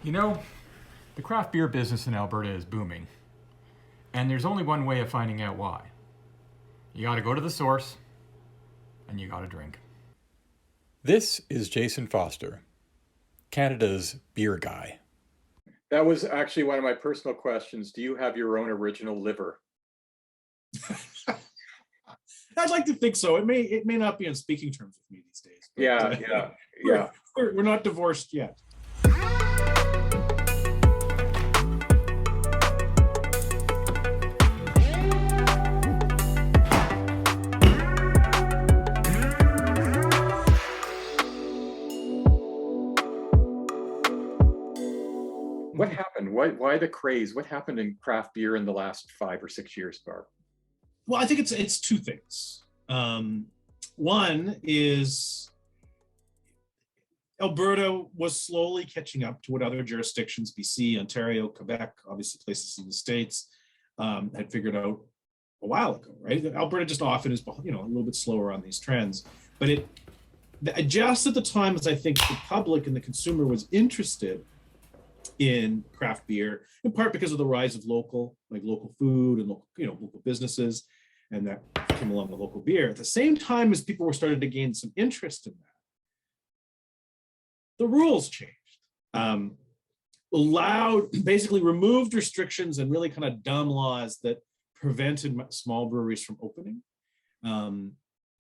You know, the craft beer business in Alberta is booming. And there's only one way of finding out why. You gotta go to the source, and you gotta drink. This is Jason Foster, Canada's beer guy. That was actually one of my personal questions. Do you have your own original liver? I'd like to think so. It may not be on speaking terms with me these days. Yeah. We're not divorced yet. What happened? Why the craze? What happened in craft beer in the last 5 or 6 years, Barb? Well, I think it's two things. One is Alberta was slowly catching up to what other jurisdictions, BC, Ontario, Quebec, obviously places in the States, had figured out a while ago, right? Alberta just often is, a little bit slower on these trends. But just at the time as I think the public and the consumer was interested in craft beer, in part because of the rise of local food and local businesses, and that came along with local beer. At the same time as people were starting to gain some interest in that, the rules changed. Basically removed restrictions and really kind of dumb laws that prevented small breweries from opening. And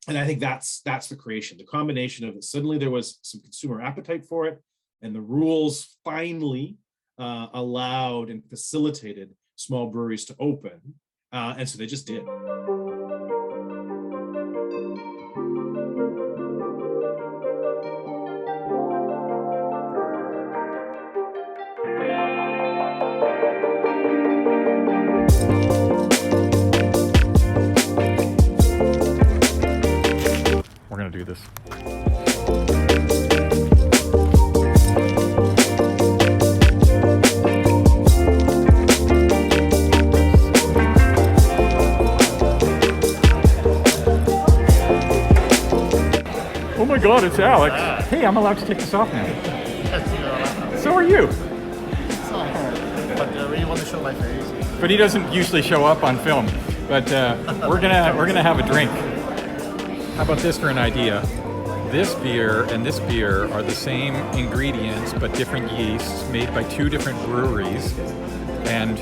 I think that's the creation, the combination of it. Suddenly there was some consumer appetite for it, and the rules finally allowed and facilitated small breweries to open. And so they just did. We're gonna do this. Oh my God, it's Alex. Hey, I'm allowed to take this off now. So are you. But I really want to show my face. But he doesn't usually show up on film. But we're gonna have a drink. How about this for an idea? This beer and this beer are the same ingredients but different yeasts made by 2 different breweries, and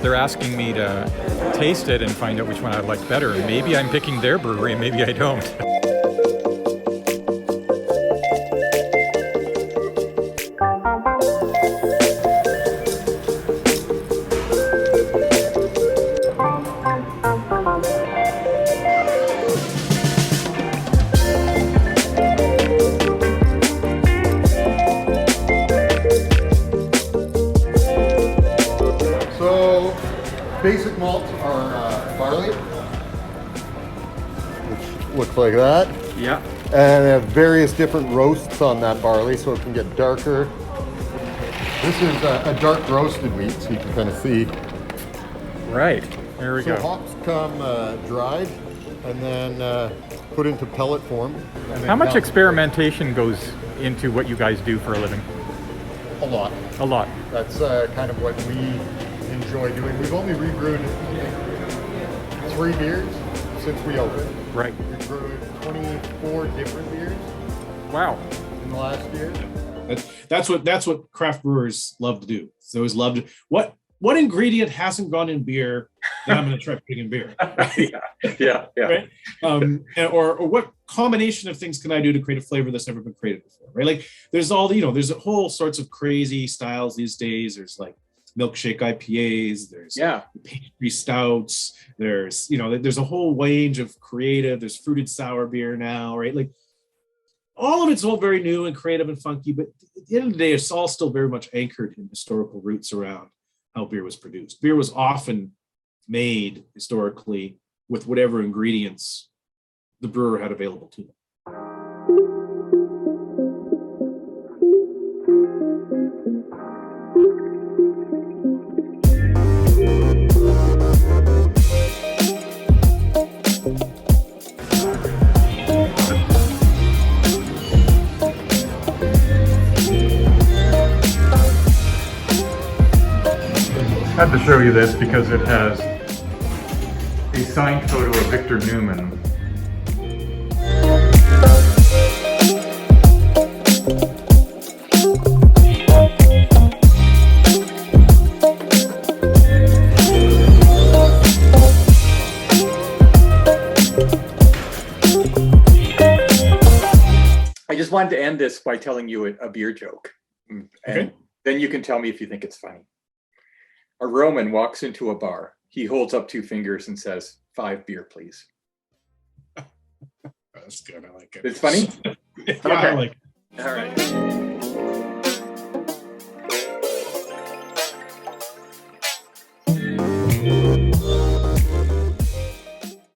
they're asking me to taste it and find out which one I like better. And maybe I'm picking their brewery and maybe I don't. Basic malts are barley, which looks like that. Yeah. And they have various different roasts on that barley, so it can get darker. This is a dark roasted wheat, so you can kind of see. Right. There we So go. hops come dried and then put into pellet form. How much experimentation goes into what you guys do for a living? A lot. A lot. That's kind of what we enjoy doing. We've only rebrewed 3 beers since we opened. Right. We've brewed 24 different beers Wow. in the last year. That's what craft brewers love to do. They always love to. What ingredient hasn't gone in beer that I'm going to try putting in beer? Yeah. Right? Or what combination of things can I do to create a flavor that's never been created before? Right? Like there's there's a whole sorts of crazy styles these days. There's like milkshake IPAs, there's pastry stouts, there's there's a whole range of creative, there's fruited sour beer now, right? Like all of it's all very new and creative and funky, but at the end of the day, it's all still very much anchored in historical roots around how beer was produced. Beer was often made historically with whatever ingredients the brewer had available to them. had to show you this because it has a signed photo of Victor Newman. I just wanted to end this by telling you a beer joke. And Okay. then you can tell me if you think it's funny. A Roman walks into a bar. He holds up 2 fingers and says, 5 beer, please. That's good. I like it. It's funny? Yeah, I like it. All right.